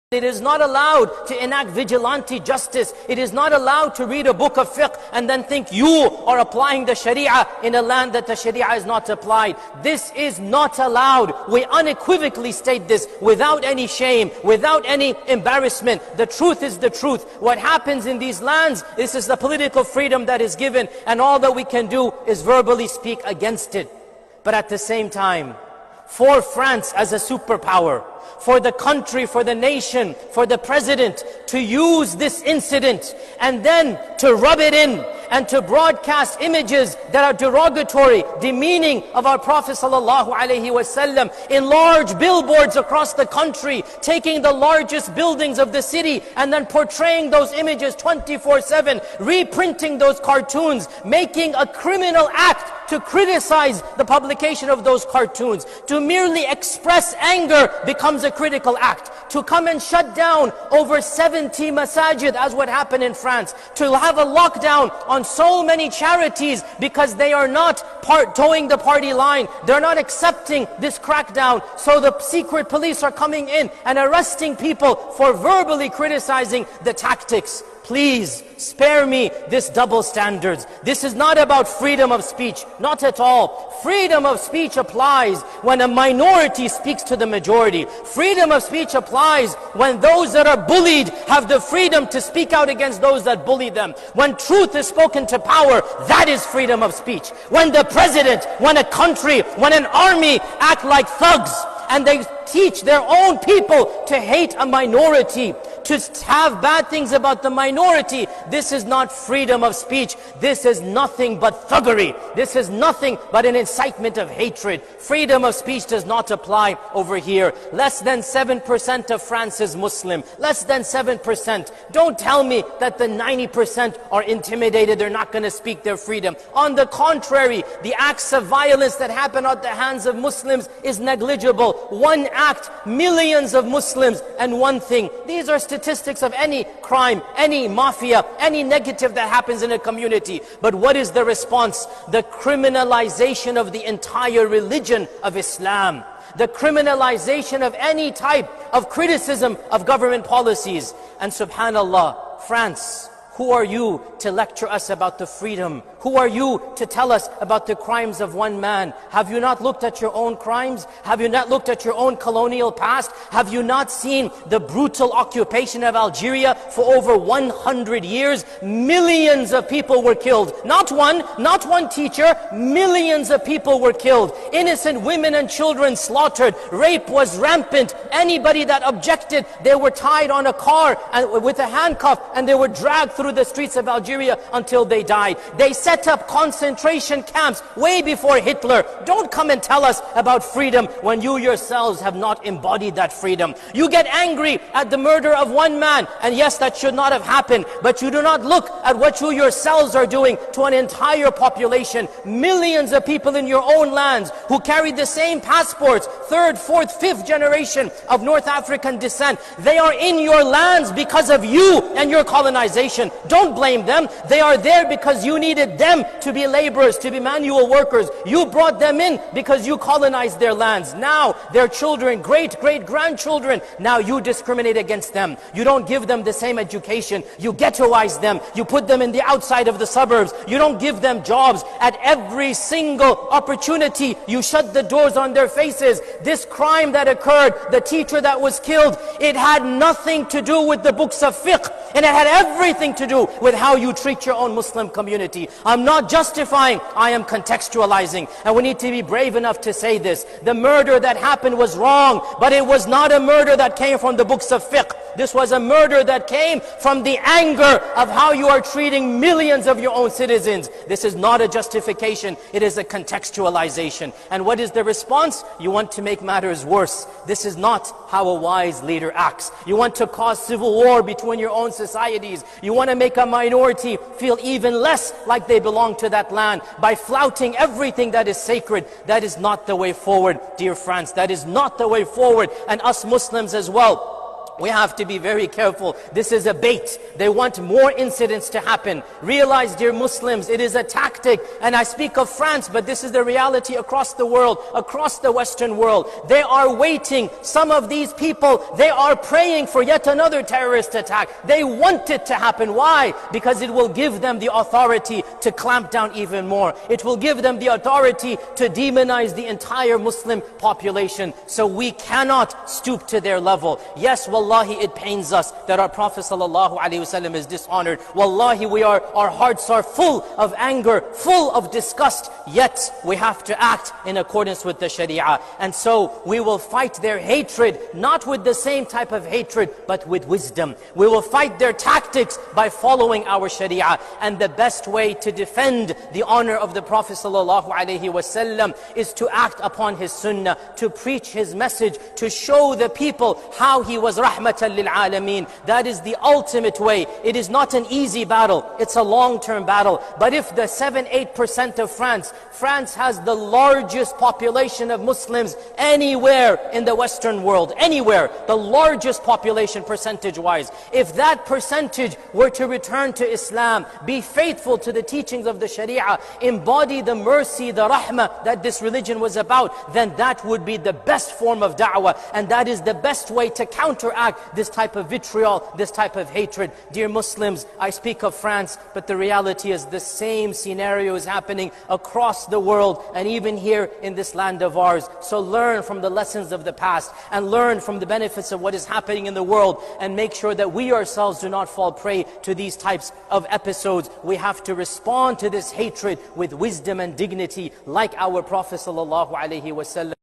It is not allowed to enact vigilante justice. It is not allowed to read a book of fiqh and then think you are applying the sharia in a land that the sharia is not applied. This is not allowed. We unequivocally state this without any shame, without any embarrassment. The truth is the truth. What happens in these lands, this is the political freedom that is given, and all that we can do is verbally speak against it. But at the same time, for France as a superpower, for the country, for the nation, for the president to use this incident and then to rub it in and to broadcast images that are derogatory, demeaning of our Prophet ﷺ in large billboards across the country, taking the largest buildings of the city and then portraying those images 24/7, reprinting those cartoons, making a criminal act to criticize the publication of those cartoons. To merely express anger becomes a critical act. To come and shut down over 70 masajid, as what happened in France. To have a lockdown on so many charities because they are not towing the party line. They're not accepting this crackdown. So the secret police are coming in and arresting people for verbally criticizing the tactics. Please spare me this double standards. This is not about freedom of speech, not at all. Freedom of speech applies when a minority speaks to the majority. Freedom of speech applies when those that are bullied have the freedom to speak out against those that bully them. When truth is spoken to power, that is freedom of speech. When the president, when a country, when an army act like thugs, and they teach their own people to hate a minority, to have bad things about the minority, this is not freedom of speech. This is nothing but thuggery. This is nothing but an incitement of hatred. Freedom of speech does not apply over here. Less than 7% of France is Muslim. Less than 7%. Don't tell me that the 90% are intimidated, they're not going to speak their freedom. On the contrary, the acts of violence that happen at the hands of Muslims is negligible. One act, millions of Muslims, and one thing. These are statistics of any crime, any mafia, any negative that happens in a community. But what is the response? The criminalization of the entire religion of Islam. The criminalization of any type of criticism of government policies. And subhanallah, France, who are you to lecture us about the freedom? Who are you to tell us about the crimes of one man? Have you not looked at your own crimes? Have you not looked at your own colonial past? Have you not seen the brutal occupation of Algeria for over 100 years? Millions of people were killed. Not one teacher, millions of people were killed. Innocent women and children slaughtered. Rape was rampant. Anybody that objected, they were tied on a car with a handcuff and they were dragged through the streets of Algeria until they died. They set up concentration camps way before Hitler. Don't come and tell us about freedom when you yourselves have not embodied that freedom. You get angry at the murder of one man, and yes, that should not have happened, but you do not look at what you yourselves are doing to an entire population. Millions of people in your own lands who carry the same passports, third, fourth, fifth generation of North African descent. They are in your lands because of you and your colonization. Don't blame them. They are there because you needed them to be laborers, to be manual workers. You brought them in because you colonized their lands. Now their children, great-great-grandchildren, now you discriminate against them. You don't give them the same education. You ghettoize them. You put them in the outside of the suburbs. You don't give them jobs. At every single opportunity, you shut the doors on their faces. This crime that occurred, the teacher that was killed, it had nothing to do with the books of fiqh, and it had everything to do with how you treat your own Muslim community. I'm not justifying, I am contextualizing. And we need to be brave enough to say this. The murder that happened was wrong, but it was not a murder that came from the books of fiqh. This was a murder that came from the anger of how you are treating millions of your own citizens. This is not a justification, it is a contextualization. And what is the response? You want to make matters worse. This is not how a wise leader acts. You want to cause civil war between your own societies. You want to make a minority feel even less like they belong to that land by flouting everything that is sacred. That is not the way forward, dear friends. That is not the way forward. And us Muslims as well. We have to be very careful. This is a bait. They want more incidents to happen. Realize, dear Muslims, it is a tactic. And I speak of France, but this is the reality across the world, across the Western world. They are waiting. Some of these people, they are praying for yet another terrorist attack. They want it to happen. Why? Because it will give them the authority to clamp down even more. It will give them the authority to demonize the entire Muslim population. So we cannot stoop to their level. Yes, wallahi, it pains us that our Prophet ﷺ is dishonored. Wallahi, our hearts are full of anger, full of disgust, yet we have to act in accordance with the Sharia. And so we will fight their hatred, not with the same type of hatred, but with wisdom. We will fight their tactics by following our Sharia. And the best way to defend the honor of the Prophet ﷺ is to act upon his sunnah, to preach his message, to show the people how he was rahmatan lil alameen. That is the ultimate way. It is not an easy battle. It's a long-term battle. But if the 7-8% of France has the largest population of Muslims anywhere in the Western world, anywhere, the largest population percentage-wise. If that percentage were to return to Islam, be faithful to the teachings of the Sharia, embody the mercy, the rahmah that this religion was about, then that would be the best form of da'wah. And that is the best way to counteract this type of vitriol, this type of hatred. Dear Muslims, I speak of France, but the reality is the same scenario is happening across the world and even here in this land of ours. So learn from the lessons of the past and learn from the benefits of what is happening in the world, and make sure that we ourselves do not fall prey to these types of episodes. We have to respond to this hatred with wisdom and dignity, like our Prophet ﷺ.